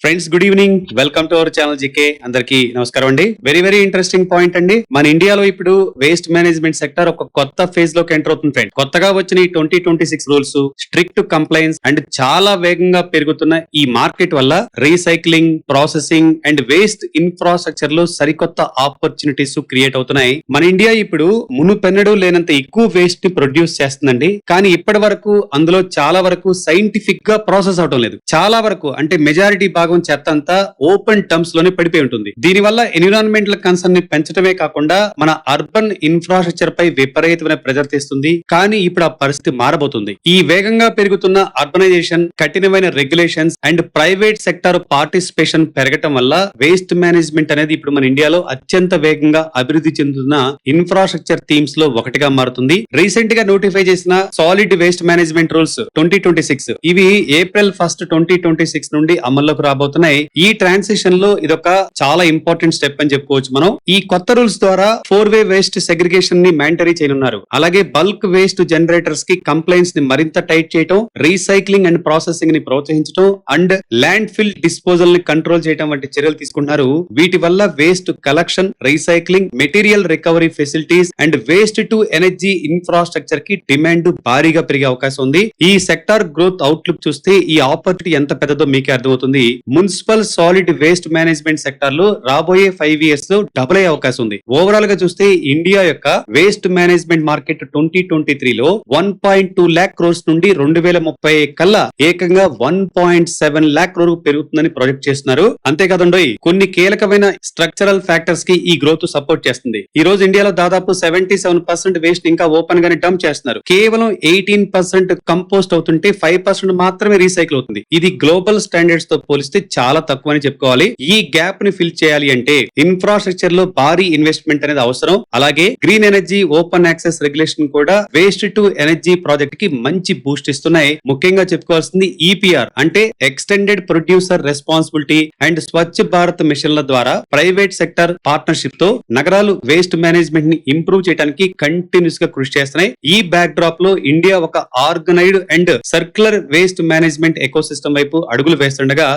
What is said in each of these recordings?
Friends, good evening. Welcome to our channel GK. అందరికి నమస్కారం అండి. వెరీ ఇంట్రెస్టింగ్ పాయింట్ అండి. మన ఇండియాలో ఇప్పుడు వేస్ట్ మేనేజ్మెంట్ సెక్టర్ ఒక కొత్త ఫేజ్ లోకి ఎంటర్ అవుతుంది ఫ్రెండ్. కొత్తగా వచ్చిన ఈ 2026 రూల్స్, స్ట్రిక్ట్ కంప్లైన్స్ అండ్ చాలా వేగంగా పెరుగుతున్న ఈ మార్కెట్ వల్ల recycling, processing and waste infrastructure లో సరికొత్త ఆపర్చునిటీస్ క్రియేట్ అవుతున్నాయి. మన ఇండియా ఇప్పుడు మునుపెన్నడూ లేనంత ఎక్కువ వేస్ట్ ని ప్రొడ్యూస్ చేస్తుందండి. కానీ ఇప్పటి వరకు అందులో చాలా వరకు సైంటిఫిక్ గా ప్రాసెస్ అవడం లేదు. చాలా వరకు అంటే మెజారిటీ భాగం చెత్త అంతా ఓపెన్ టర్మ్స్ లోనే పడిపోయి ఉంటుంది. దీనివల్ల ఎన్విరాన్మెంటల్ కన్సర్న్ ని పెంచడమే కాకుండా మన అర్బన్ ఇన్ఫ్రాస్ట్రక్చర్ పై విపరీతమైన ప్రెజర్ తెస్తుంది. కానీ ఇప్పుడు ఆ పరిస్థితి మారబోతుంది. ఈ వేగంగా పెరుగుతున్న అర్బనైజేషన్, కఠినమైన regulations and private sector participation పెరగటం వల్ల వేస్ట్ మేనేజ్మెంట్ అనేది ఇప్పుడు మన ఇండియాలో అత్యంత వేగంగా అభివృద్ధి చెందుతున్న ఇన్ఫ్రాస్ట్రక్చర్ థీమ్స్ లో ఒకటిగా మారుతుంది. రీసెంట్ గా నోటిఫై చేసిన సాలిడ్ వేస్ట్ మేనేజ్మెంట్ రూల్స్ 2026 ఇవి April 1, 2026 నుండి అమల్లోకి రాబోతున్నాయి. ఈ ట్రాన్సిషన్ లో ఇదొక చాలా ఇంపార్టెంట్ స్టెప్ అని చెప్పుకోవచ్చు మనం. ఈ కొత్త రూల్స్ ద్వారా 4-వే వేస్ట్ సెగ్రిగేషన్ ని మ్యాండటరీ చేయనున్నారు. అలాగే బల్క్ వేస్ట్ జనరేటర్స్ కి కంప్లైంట్స్ ని మరింత టైట్ చేయడం, రీసైక్లింగ్ అండ్ ప్రాసెసింగ్ ని ప్రోత్సహించడం అండ్ ల్యాండ్ ఫిల్ డిస్పోజల్ ని కంట్రోల్ చేయడం వంటి చర్యలు తీసుకుంటున్నారు. వీటి వల్ల waste collection, recycling, material recovery facilities and waste to energy infrastructure కి డిమాండ్ భారీగా పెరిగే అవకాశం ఉంది. ఈ సెక్టార్ గ్రోత్ అవుట్లుక్ చూస్తే ఈ ఆపర్చునిటీ ఎంత పెద్దదో మీకే అర్థమవుతుంది. Municipal solid waste management sector లో రాబోయే 5 years లో డబుల్ అయ్యే అవకాశం ఉంది. ఓవరాల్ గా చూస్తే ఇండియా యొక్క వేస్ట్ మేనేజ్మెంట్ మార్కెట్ 2023 లో 1.2 lakh crores నుండి 2030 కల్లా ఏకంగా 1.7 lakh crore పెరుగుతుందని ప్రొజెక్ట్ చేస్తున్నారు. అంతేకాదండి, కొన్ని కీలకమైన స్ట్రక్చరల్ ఫ్యాక్టర్స్ కి ఈ గ్రోత్ సపోర్ట్ చేస్తుంది. ఈ రోజు ఇండియాలో దాదాపు 77% వేస్ట్ ఇంకా ఓపెన్ గానే డంప్ చేస్తున్నారు. కేవలం 18% కంపోస్ట్ అవుతుంటే 5% మాత్రమే రీసైకిల్ అవుతుంది. ఇది గ్లోబల్ స్టాండర్డ్స్ తో పోలిస్తే చాలా తక్కువ అని చెప్పుకోవాలి. ఈ గ్యాప్ ని ఫిల్ చేయాలి అంటే ఇన్ఫ్రాస్ట్రక్చర్ లో భారీ ఇన్వెస్ట్మెంట్ అనేది అవసరం. అలాగే green energy, open access regulation కూడా వేస్ట్ టు ఎనర్జీ ప్రాజెక్ట్ కి మంచి బూస్ట్ ఇస్తున్నాయి. ముఖ్యంగా చెప్పుకోవాల్సింది ఈపీఆర్ అంటే extended producer responsibility and Swachh Bharat మిషన్ల ద్వారా ప్రైవేట్ సెక్టర్ పార్ట్నర్షిప్ తో నగరాలు వేస్ట్ మేనేజ్మెంట్ ని ఇంప్రూవ్ చేయడానికి కంటిన్యూస్ గా కృషి చేస్తున్నాయి. ఈ బ్యాక్ డ్రాప్ లో ఇండియా ఒక organised and circular waste management ecosystem వైపు అడుగులు వేస్తుండగా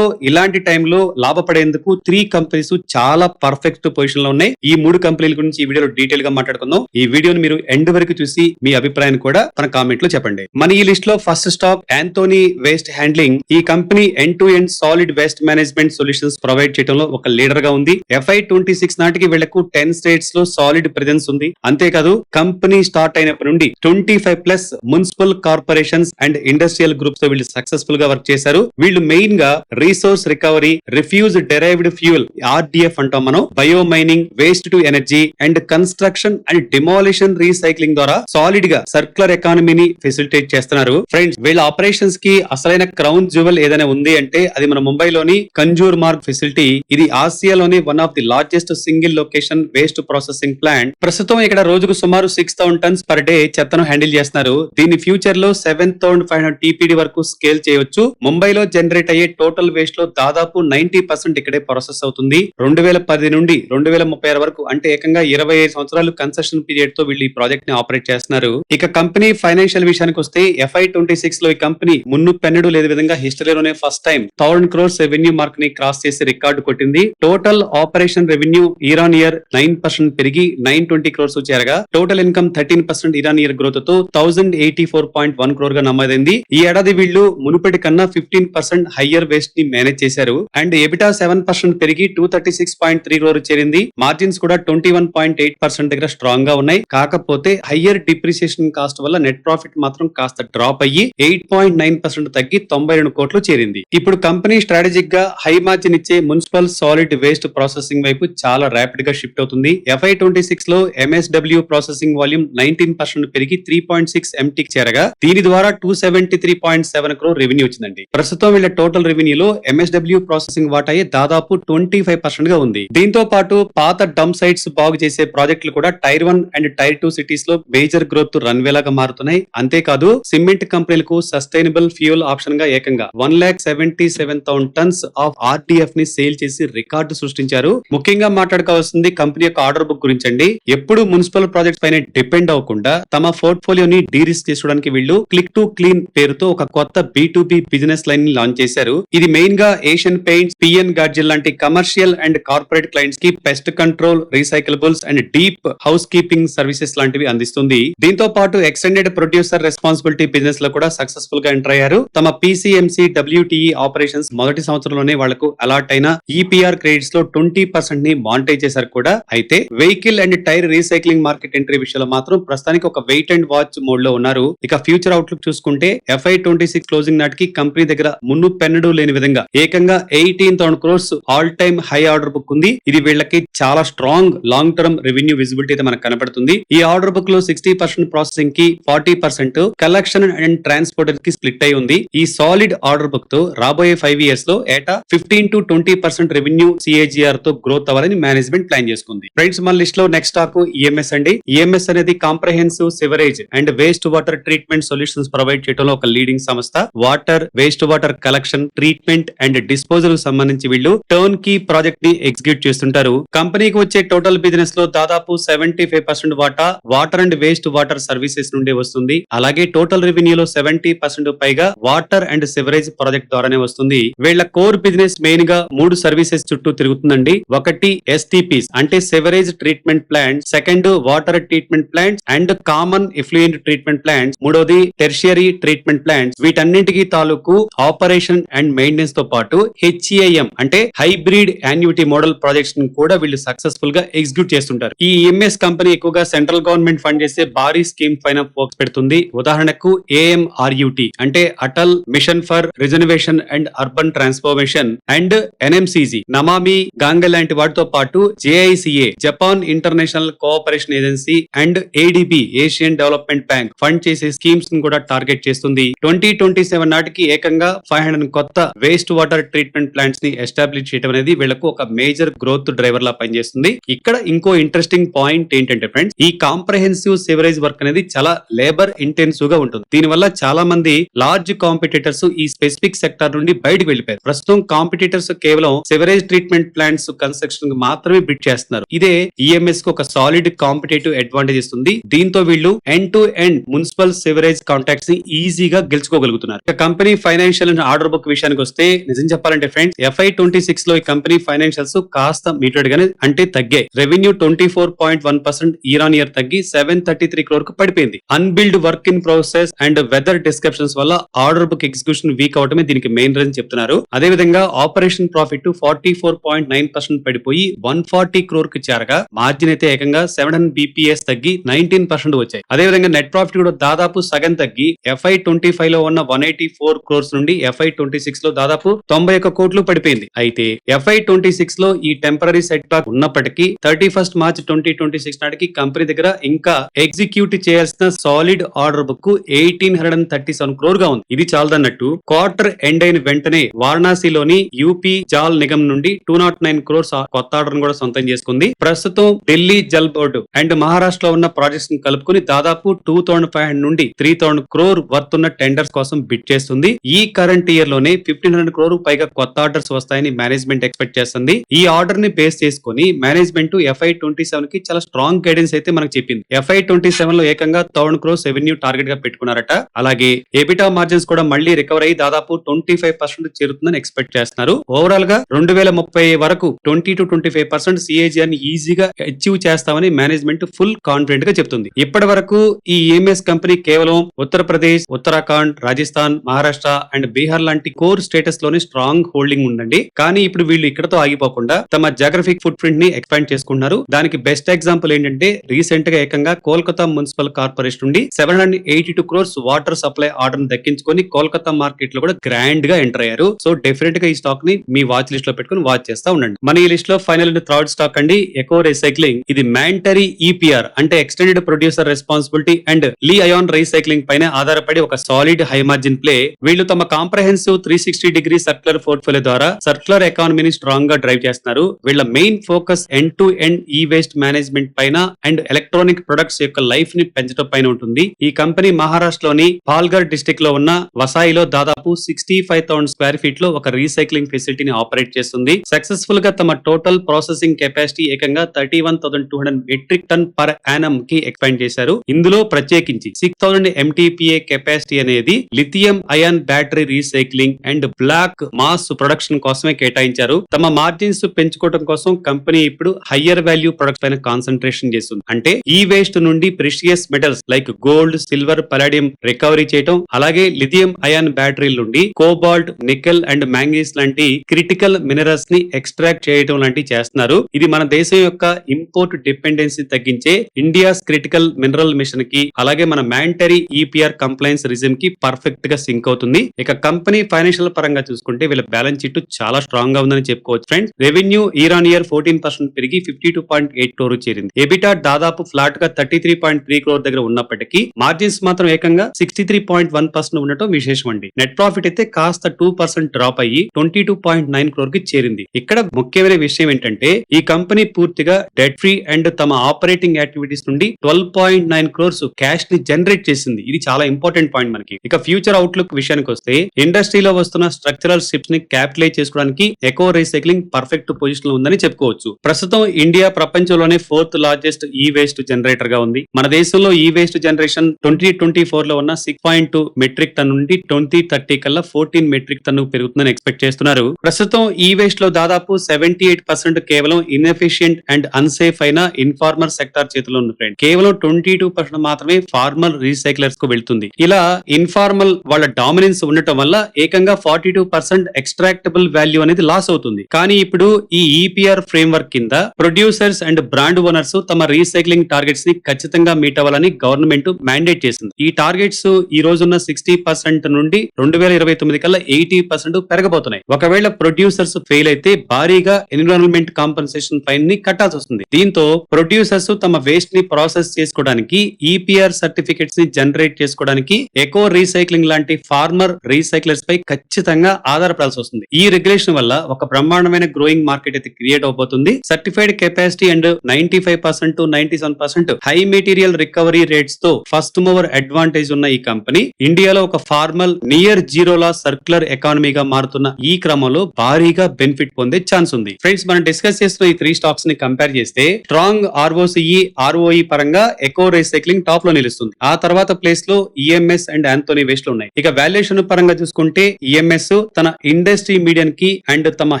ఇలాంటి టైంలో లాభపడేందుకు 3 కంపెనీస్ చాలా పర్ఫెక్ట్ పొజిషన్ లో ఉన్నాయి. ఈ 3 కంపెనీల గురించి ఈ వీడియోలో డీటెయిల్ గా మాట్లాడుకుందాం. ఈ వీడియోని మీరు ఎండ్ వరకు చూసి మీ అభిప్రాయాన్ని కూడా మన కామెంట్ లో చెప్పండి. మన ఈ లిస్ట్ లో first stop Antony waste handling. ఈ company end to end solid waste management solutions provide చేయడంలో ఒక లీడర్ గా ఉంది. FY26 నాటికి వీళ్లకు 10 స్టేట్స్ లో సాలిడ్ ప్రెజెన్స్ ఉంది. అంతేకాదు, కంపెనీ స్టార్ట్ అయినప్పటి నుండి 25+ municipal corporations and industrial groups తో వీళ్ళు సక్సెస్ఫుల్ గా వర్క్ చేశారు. వీళ్ళు మెయిన్ గా resource recovery, refuse derived fuel RDF అంటాం మనం, bio mining, waste to energy and construction and demolition recycling ద్వారా సాలిడ్ గా సర్క్యులర్ ఎకానమీని ఫెసిలిటేట్ చేస్తున్నారు. ఫ్రెండ్స్, వీళ్ళ ఆపరేషన్స్ కి అసలైన క్రౌన్ జ్యువెల్ ఏదైనా ఉంది అంటే అది మన ముంబైలోని కంజూర్ మార్గ్ ఫెసిలిటీ. ఇది ఆసియాలోని one of the largest single location waste processing plant. ప్రస్తుతం ఇక్కడ రోజుకు సుమారు 6000 tons per day చెత్తను హ్యాండిల్ చేస్తున్నారు. దీని ఫ్యూచర్ లో 7500 TPD వరకు స్కేల్ చేయొచ్చు. ముంబైలో జనరేట్ అయ్యే టోటల్ వేస్ట్ లో దాదాపు 90% ఇక్కడే ప్రాసెస్ అవుతుంది. 2010 నుండి 2036 వరకు అంటే ఏకంగా 25 సంవత్సరాలు కన్సెషన్ పీరియడ్ తో వీళ్ళు ఈ ప్రాజెక్ట్ ని ఆపరేట్ చేస్తున్నారు. ఇక కంపెనీ ఫైనాన్షియల్ విషయానికి వస్తే FY26 లో ఈ కంపెనీ మున్నుపెన్నడూ లేని విధంగా హిస్టరీలోనే first time 1000 crores revenue mark ని క్రాస్ చేసి రికార్డు కొట్టింది. Total operation revenue year on year 9% పెరిగి 920 crores చేరగా total income 13% year on year growth తో 1084.1 crore గా నమోదైంది. ఈ ఏడాది వీళ్ళు మునుపటి కన్నా 15% హయ్యర్ వేస్ట్ ని మేనేజ్ చేశారు. అండ్ ఎబిటా 7% పెరిగి 236.3 crore చేరింది. మార్జిన్స్ కూడా 21.8% దగ్గర స్ట్రాంగ్ గా ఉన్నాయి. కాకపోతే హయ్యర్ డిప్రిసియేషన్ కాస్ట్ వల్ల నెట్ ప్రాఫిట్ మాత్రం కాస్త డ్రాప్ అయ్యి 8.9% తగ్గి 92 crores చేరింది. ఇప్పుడు కంపెనీ స్ట్రాటజిక్ గా హై మార్జిన్ ఇచ్చే మున్సిపల్ సాలిడ్ వేస్ట్ ప్రాసెసింగ్ వైపు చాలా ర్యాపిడ్ గా షిఫ్ట్ అవుతుంది. FY26 లో MSW ప్రాసెసింగ్ వాల్యూమ్ 19% పెరిగి 3.6 MT చేరగా దీని ద్వారా 273.7 crore రెవెన్యూ వచ్చిందండి. ప్రస్తుతం వీళ్ళ టోటల్ రెవెన్యూలో MSW ప్రాసెసింగ్ వాటాయే దాదాపు 25% గా ఉంది. దీంతో పాటు పాత డంప్ సైట్స్ బాగు చేసే ప్రాజెక్టులు కూడా టైర్ 1 అండ్ టైర్ 2 సిటీస్ లో మేజర్ గ్రోత్ రన్వే లాగా మారుతున్నాయి. అంతేకాదు, సిమెంట్ కంపెనీలకు సస్టైనబుల్ ఫ్యూయల్ ఆప్షన్ గా ఏకంగా 1,77,000 tons ఆఫ్ RDF ని సేల్ చేసి రికార్డు సృష్టించారు. ముఖ్యంగా మాట్లాడుకోవాల్సింది కంపెనీ యొక్క ఆర్డర్ బుక్ గురించి అండి. ఎప్పుడు మున్సిపల్ ప్రాజెక్ట్స్ పైన డిపెండ్ అవ్వకుండా తమ పోర్ట్ఫోలియోని డీరిస్క్ చేసుకోవడానికి వీళ్ళు క్లిక్ టు క్లీన్ పేరుతో ఒక కొత్త B2B బిజినెస్ లైన్ ని లాంచ్ చేశారు. ఇది మెయిన్ గా ఏషియన్ పెయింట్స్, పిఎన్ గార్జిల్ లాంటి కమర్షియల్ అండ్ కార్పొరేట్ క్లయింట్స్ కి pest control, recyclables and deep housekeeping services లాంటివి అందిస్తుంది. దీంతో పాటు ఎక్స్టెండెడ్ ప్రొడ్యూసర్ రెస్పాన్సిబిలిటీ బిజినెస్ లో కూడా సక్సెస్ఫుల్ గా ఎంటర్ అయ్యారు. తమ PCMC WTE ఆపరేషన్స్ మొదటి సంవత్సరంలోనే వాళ్లకు అలాట్ అయిన EPR క్రెడిట్స్ లో 20% ని మానిటైజ్ చేశారు కూడా. అయితే vehicle and tyre recycling market entry విషయంలో మాత్రం ప్రస్తుతానికి ఒక వెయిట్ అండ్ వాచ్ మోడ్ లో ఉన్నారు. ఇక ఫ్యూచర్ అవుట్లుక్ చూసుకుంటే FY26 క్లోజింగ్ నాటికి కంపెనీ దగ్గర మున్నుపెన్నడూ లేని విధంగా ఏకంగా 18,000 crores all time high order book ఉంది. ఇది వీళ్ళకి చాలా strong long term revenue visibility అయితే మనకు కనబడుతుంది. ఈ ఆర్డర్ బుక్ లో 60% ప్రాసెసింగ్ కి, 40% కలెక్షన్ అండ్ ట్రాన్స్పోర్ట్ కి స్ప్లిట్ అయి ఉంది. ఈ సాలిడ్ ఆర్డర్ బుక్ తో రాబోయే 5 years లో ఏటా 15 to 20% రెవెన్యూ CAGR తో గ్రోత్ అవ్వాలని మేనేజ్మెంట్ ప్లాన్ చేసుకుంది. ఫ్రెండ్స్, మన లిస్ట్ లో నెక్స్ట్ స్టాక్ EMS అండి. EMS అనేది comprehensive sewerage and waste water treatment solutions provide చేయడంలో ఒక లీడింగ్ సంస్థ. Water, waste water collection, treatment and disposal సంబంధించి వీళ్ళు టర్న్ కీ ప్రాజెక్ట్ ని ఎగ్జిక్యూట్ చేస్తుంటారు. కంపెనీకి వచ్చే టోటల్ బిజినెస్ లో దాదాపు 75% వాటా water and waste water services నుండి వస్తుంది. అలాగే టోటల్ రెవెన్యూలో 70% పైగా వాటర్ అండ్ సివరేజ్ ప్రాజెక్ట్ ద్వారానే వస్తుంది. వీళ్ళ కోర్ బిజినెస్ మెయిన్ గా 3 సర్వీసెస్ చుట్టూ తిరుగుతుందండి. ఒకటి STPs అంటే sewerage treatment plant, second water treatment plants and common effluent treatment plants, మూడోది టెర్షియరీ ట్రీట్మెంట్ ప్లాంట్స్. వీటన్నింటికి తాలూకు ఆపరేషన్ అండ్ మెయింటెనెన్స్ తో పాటు HEIM అంటే హైబ్రిడ్ యాన్యుటీ మోడల్ ప్రాజెక్ట్స్ ని కూడా వీళ్ళు సక్సెస్ఫుల్ గా ఎగ్జిక్యూట్ చేస్తుంటారు. ఈ EMS కంపెనీ ఎక్కువగా సెంట్రల్ గవర్నమెంట్ ఫండ్ చేసే భారీ స్కీమ్ పైన ఫోకస్ పెడుతుంది. ఉదాహరణకు AMRUT అంటే Atal mission for reservation and urban transformation and NMCG Namami Gange లాంటి వాటితో పాటు JICA Japan international cooperation agency and ADB Asian development bank fund చేసే స్కీమ్స్ ని కూడా టార్గెట్ చేస్తుంది. 2027 నాటికి ఏకంగా 500 కొత్త వేస్ట్ వాటర్ ట్రీట్మెంట్ ప్లాంట్స్ ని ఎస్టాబ్లిష్ చేయడం అనేది వీళ్ళకు ఒక మేజర్ గ్రోత్ డ్రైవర్ లా పనిచేస్తుంది. ఇక్కడ ఇంకో ఇంట్రెస్టింగ్ పాయింట్ ఏంటంటే ఫ్రెండ్స్, ఈ కాంప్రహెన్సివ్ సివరేజ్ వర్క్ అనేది చాలా లేబర్ ఇంటెన్సివ్ గా ఉంటుంది. దీనివల్ల చాలా మంది లార్జ్ కాంపిటీటర్స్ ఈ స్పెసిఫిక్ సెక్టర్ నుండి బయటకు వెళ్ళిపోయారు. ప్రస్తుతం కాంపిటీటర్స్ కేవలం సివరేజ్ ట్రీట్మెంట్ ప్లాంట్స్ కన్స్ట్రక్షన్ కి మాత్రమే బిడ్ చేస్తున్నారు. ఇదే EMS కు ఒక సాలిడ్ కాంపిటేటివ్ అడ్వాంటేజ్ ఇస్తుంది. దీంతో వీళ్ళు end to end municipal sewerage contracts ని ఈజీగా గెలుచుకోగలుగుతున్నారు. Company financial and order book విషయానికి వస్తే నిజం చెప్పాలంటే ఫ్రెండ్స్, FY26 లో ఈ కంపెనీ ఫైనాన్షియల్స్ కాస్త మీటెడ్ గానే అంటే తగ్గాయి. రెవెన్యూ 24.1% ఇయర్ ఆన్ ఇయర్ తగ్గి 733 crore కు పడిపోయింది. Unbilled work in process and weather descriptions వల్ల ఆర్డర్ బుక్ ఎగ్జిక్యూషన్ వీక్ అవటమే దీనికి మెయిన్ రీజన్ చెప్తున్నారు. అదే విధంగా ఆపరేషన్ ప్రాఫిట్ 44.9% పడిపోయి 140 crore కి చేరగా మార్జిన్ అయితే ఏకంగా 700 BPS తగ్గి 19% వచ్చాయి. అదే విధంగా నెట్ ప్రాఫిట్ కూడా దాదాపు సగం తగ్గి FY25 లో ఉన్న 184 crores నుండి FY26 లో దాదాపు 91 crores పడిపోయింది. అయితే FY26 లో ఈ టెంపరరీ సెట్ బ్యాక్ ఉన్నప్పటికీ 31st March 2026 నాటికి కంపెనీ దగ్గర ఇంకా ఎగ్జిక్యూట్ చేయాల్సిన సాలిడ్ ఆర్డర్ బుక్ 1837 crore గా ఉంది. ఇది చాలదన్నట్టు క్వార్టర్ ఎండ్ అయిన వెంటనే వారణాసిలోని యూపీ జాల్ నిగమ్ నుండి 209 crores కొత్త ఆర్డర్ కూడా సొంతం చేసుకుంది. ప్రస్తుతం ఢిల్లీ జల్ బోర్డు అండ్ మహారాష్ట్రలో ఉన్న ప్రాజెక్ట్స్ ని కలుపుకుని దాదాపు 2500 నుండి 3000 crore వర్త్ ఉన్న టెండర్స్ కోసం బిడ్ చేస్తుంది. ఈ కరెంట్ ఇయర్ లోనే 1500 crore పైగా కొత్త ఆర్డర్స్ వస్తాయని మేనేజ్మెంట్ ఎక్స్పెక్ట్ చేస్తుంది. ఈ ఆర్డర్ ని బేస్ చేసుకుని మేనేజ్మెంట్ FY27 కి చాలా స్ట్రాంగ్ గైడెన్స్ అయితే మనకు చెప్పింది. FY27 లో ఏకంగా 1000 crores రెవెన్యూ టార్గెట్ గా పెట్టుకున్నారట. అలాగే ఎబిటా మార్జిన్స్ కూడా మళ్ళీ రికవర్ అయ్యి దాదాపు 25% చేరుతుందని ఎక్స్పెక్ట్ చేస్తున్నారు. ఓవరాల్ గా 2030 వరకు 20 to 25% CAGR ని ఈజీగా అచీవ్ చేస్తామని మేనేజ్మెంట్ ఫుల్ కాన్ఫిడెంట్ గా చెప్తుంది. ఇప్పటి వరకు ఈ EMS కంపెనీ కేవలం ఉత్తరప్రదేశ్, ఉత్తరాఖండ్, రాజస్థాన్, మహారాష్ట్ర అండ్ బీహార్ లాంటి కోర్ స్టేటస్ లోనే స్ట్రాంగ్ హోల్డింగ్ ఉందండి. కానీ ఇప్పుడు వీళ్ళు ఇక్కడతో ఆగిపోకుండా తమ జాగ్రఫిక్ ఫుట్ ప్రింట్ ని ఎక్స్పాండ్ చేసుకుంటున్నారు. దానికి బెస్ట్ ఎగ్జాంపుల్ ఏంటంటే రీసెంట్ గా ఏకంగా కోల్కతా మున్సిపల్ కార్పొరేషన్ నుండి 782 crores వాటర్ సప్లై ఆర్డర్ దక్కించుకొని కోల్కతా మార్కెట్ లో కూడా గ్రాండ్ గా ఎంటర్ అయ్యారు. సో డెఫినెట్ గా ఈ స్టాక్ ని మీ వాచ్ లిస్ట్ లో పెట్టుకుని వాచ్ చేస్తా ఉండండి. మన ఈ లిస్ట్ లో ఫైనల్ అండ్ థర్డ్ స్టాక్ అండి ఎకో రీసైక్లింగ్. ఇది మ్యాండటరీ EPR అంటే extended producer responsibility and Li ion recycling పైన ఆధారపడి ఒక సాలిడ్ హై మార్జిన్ ప్లే. వీళ్ళు తమ కాంప్రహెన్సివ్ 360-degree సర్క్యులర్ పోర్ట్ఫోలియో ద్వారా సర్క్యులర్ ఎకానమీని స్ట్రాంగ్ గా డ్రైవ్ చేస్తున్నారు. వీళ్ళ main focus end to end e waste management పైన అండ్ ఎలక్ట్రానిక్ ప్రొడక్ట్స్ యొక్క లైఫ్ ని పెంచడం పైన ఉంటుంది. ఈ కంపెనీ మహారాష్ట్రలోని పాల్ఘర్ డిస్ట్రిక్ట్ లో ఉన్న వసాయిలో దాదాపు 65,000 square feet లో ఒక రీసైక్లింగ్ ఫెసిలిటీని ఆపరేట్ చేస్తుంది. సక్సెస్ఫుల్ గా తమ టోటల్ ప్రాసెసింగ్ కెపాసిటీ ఏకంగా 31,200 మెట్రిక్ టన్ పర్ యానం కి ఎక్స్పాండ్ చేశారు. ఇందులో ప్రత్యేకించి 6,000 MTPA కెపాసిటీ అనేది lithium ion battery recycling and black mass production కోసమే కేటాయించారు. తమ మార్జిన్స్ పెంచుకోవడం కోసం కంపెనీ ఇప్పుడు హయ్యర్ వాల్యూ ప్రొడక్ట్స్ పైన కాన్సన్ట్రేషన్ చేస్తుంది. అంటే ఈ వేస్ట్ నుండి precious metals like gold, silver, palladium recovery చేయడం, అలాగే లిథియం అయాన్ బ్యాటరీల నుండి కోబాల్ట్, నికెల్ అండ్ మ్యాంగనీస్ లాంటి క్రిటికల్ మినరల్స్ ని ఎక్స్ట్రాక్ట్ చేయడం లాంటివి చేస్తున్నారు. ఇది మన దేశం యొక్క ఇంపోర్ట్ డిపెండెన్సీ తగ్గించే ఇండియాస్ క్రిటికల్ మినరల్ మిషన్ కి, అలాగే మన మ్యాండటరీ ఈపీఆర్ కంప్లైన్స్ రిజిమ్ కి పర్ఫెక్ట్ గా సింక్ అవుతుంది. ఇక కంపెనీ ఫైనాన్షియల్ పరంగా చూసుకుంటే వీళ్ళ బ్యాలెన్స్ షీట్ చాలా స్ట్రాంగ్ గా ఉందని చెప్పుకోవచ్చు friends. Revenue year on year 14% పెరిగి 52.8 crore చేరింది. ఎబిటా దాదాపు ఫ్లాట్ గా 33.3 crore దగ్గర ఉన్నప్పటికీ మార్జిన్స్ మాత్రం ఏకంగా 63.1% ఉండటం విశేషం అండి. నెట్ ప్రాఫిట్ అయితే కాస్త 2% డ్రాప్ అయ్యి 22.9 crore కి చేరింది. ఇక్కడ ముఖ్యమైన విషయం ఏంటంటే ఈ కంపెనీ పూర్తిగా డెట్ ఫ్రీ అండ్ తమ ఆపరేటింగ్ యాక్టివిటీస్ నుండి 12.9 crores క్యాష్ ని జనరేట్ చేసింది. ఇది చాలా ఇంపార్టెంట్ పాయింట్ మనకి. ఇక ఫ్యూచర్ అవుట్లుక్ విషయానికి వస్తే ఇండస్ట్రీలో వస్తున్న స్ట్రక్చరల్ షిఫ్ట్స్ ని క్యాపిటలైజ్ చేసుకోవడానికి ఎకో రీసైక్లింగ్ పర్ఫెక్ట్ పొజిషన్ లో ఉందని చెప్పుకోవచ్చు. ప్రస్తుతం ఇండియా ప్రపంచంలోనే 4th లార్జెస్ట్ ఈ వేస్ట్ జనరేటర్ గా ఉంది. మన దేశంలో ఈ వేస్ట్ జనరేషన్ 2024 లో ఉన్న 6.2 మెట్రిక్ టన్ నుండి 2030 కల్లా 14 మెట్రిక్ టన్ పెరుగుతుందని ఎక్స్పెక్ట్ చేస్తున్నారు. ప్రస్తుతం ఈ వేస్ట్ లో దాదాపు 78% కేవలం ఇన్ఎఫిషియంట్ అండ్ అన్సేఫ్ అయిన ఇన్ఫార్మర్ సెక్టార్ చేతిలో ఉంది ఫ్రెండ్. కేవలం 22% మాత్రమే ఫార్మల్ రీసైక్లర్స్ కు వెళ్తుంది. ఇలా ఇన్ఫార్మల్ వాళ్ళ డామినెన్స్ ఉండటం వల్ల ఏకంగా 42% ఎక్స్ట్రాక్టబుల్ వాల్యూ అనేది లాస్ అవుతుంది. కానీ ఇప్పుడు ఈ ఈపీఆర్ ఫ్రేమ్వర్క్ కింద ప్రొడ్యూసర్స్ అండ్ బ్రాండ్ ఓనర్స్ తమ రీసైక్లింగ్ టార్గెట్స్ ని ఖచ్చితంగా మీట్ అవ్వాలని గవర్నమెంట్ మ్యాండేట్ చేసింది. ఈ టార్గెట్స్ ఈ రోజున్న 60% నుండి 2029 కల్లా 80% పెరగబోతున్నాయి. ఒకవేళ ప్రొడ్యూసర్స్ ఫెయిల్ అయితే భారీగా ఎన్విరాన్మెంట్ కాంపన్సేషన్ ఫైన్ ని కట్టాల్సి వస్తుంది. దీంతో ప్రొడ్యూసర్స్ తమ వేస్ట్ ని ప్రాసెస్ చేసుకోవడానికి, ఈపీఆర్ సర్టిఫికెట్స్ ని జనరేట్ చేసుకోవడానికి ఎకో రీసైక్లింగ్ లాంటి ఫార్మర్ రీసైక్లర్స్ పై ఖచ్చితంగా ఆధారపడాల్సి వస్తుంది. ఈ రెగ్యులేషన్ వల్ల ఒక బ్రహ్మాండమైన గ్రోయింగ్ మార్కెట్ అయితే క్రియేట్ అవబోతుంది. Certified capacity and 95% to 97% high material recovery rates తో ఫస్ట్ మూవర్ అడ్వాంటేజ్ ఉన్న ఈ కంపెనీ ఇండియాలో ఒక ఫార్మల్ నియర్ జీరోలా సర్క్యులర్ ఎకానమీగా మారుతున్న ఈ క్రమంలో భారీగా బెనిఫిట్ పొందే ఛాన్స్ ఉంది. ఫ్రెండ్స్, మనం డిస్కస్ చేస్తున్న ఈ 3 స్టాక్స్ ని కంపేర్ చేస్తే స్ట్రాంగ్ ఆర్ఓసిఈ, ఆర్ఓఈ పరంగా ఎకో రీసైక్లింగ్ టాప్ లో నిలుస్తుంది. ఆ తర్వాత ప్లేస్ లో ఈఎంఎస్ అండ్ ఆంథోనీ వేస్ట్ లో ఉన్నాయి. ఇక వాల్యుయేషన్ పరంగా చూసుకుంటే ఈఎంఎస్ తన ఇండస్ట్రీ మీడియన్ కి అండ్ తమ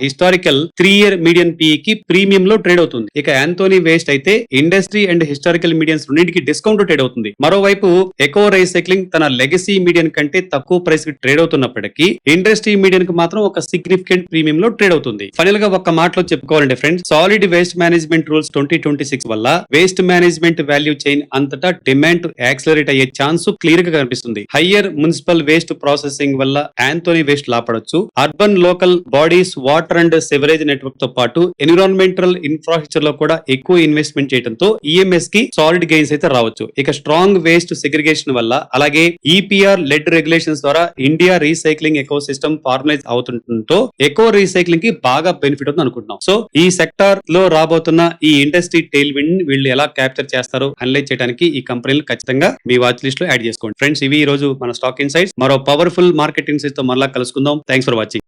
హిస్టారికల్ 3-year మీడియన్ పిఈ కి ప్రీమియం లో ట్రేడ్ అవుతుంది. ఇక ఆంథోనీ వేస్ట్ అయితే ఇండస్ట్రీ అండ్ హిస్టారికల్ మీడియన్స్ రెండింటికి డిస్కౌంట్ ట్రేడ్ అవుతుంది. మరోవైపు ఎకో రీసైక్లింగ్ తన లెగసీ మీడియన్ కంటే తక్కువ ప్రైస్ కి ట్రేడ్ అవుతున్నప్పటికీ ఇండస్ట్రీ మీడియన్ కి మాత్రం ఒక సిగ్నిఫికెంట్ ప్రీమియం లో ట్రేడ్ అవుతుంది. ఫైనల్ గా ఒక మాటలో చెప్పుకోవాలంటే friends, solid waste management rules 2026 వల్ల వేస్ట్ మేనేజ్మెంట్ వాల్యూ చైన్ అంతటా డిమాండ్ యాక్సిలరేట్ అయ్యే ఛాన్స్ క్లియర్ గా కనిపిస్తుంది. హయ్యర్ మున్సిపల్ వేస్ట్ ప్రాసెసింగ్ వల్ల ఆంథోనీ వేస్ట్ లాపడొచ్చు. Urban local bodies water and sewerage network తో పాటు ఎన్విరాన్మెంటల్ ఇన్ఫ్రాస్ట్రక్చర్ లో కూడా ఎక్కువ ఇన్వెస్ట్మెంట్ చేయడంతో ఈఎంఎస్ కి సాలిడ్ గెయిన్స్ అయితే రావచ్చు. ఇక స్ట్రాంగ్ వేస్ట్ సెగ్రిగేషన్ వల్ల, అలాగే ఈపీఆర్ లెడ్ రెగ్యులేషన్స్ ద్వారా India recycling ecosystem formalise అవుతుండటంతో ఎకో రీసైక్లింగ్ కి బాగా బెనిఫిట్ అవుతుంది అనుకుంటున్నాం. సో ఈ సెక్టార్ లో రాబోతున్న ఈ ఇండస్ట్రీ టెయిల్ విండ్ వీళ్ళు ఎలా క్యాప్చర్ చేస్తారో అనలైజ్ చేయడానికి ఈ కంపెనీలు ఖచ్చితంగా మీ వాచ్ లిస్ట్ లో యాడ్ చేసుకోండి. ఫ్రెండ్స్, ఇవి ఈ రోజు మన స్టాక్ ఇన్సైట్స్. మరో పవర్ఫుల్ మార్కెట్ ఇన్సైట్స్ తో మరలా కలుసుకుందాం. Thanks for watching.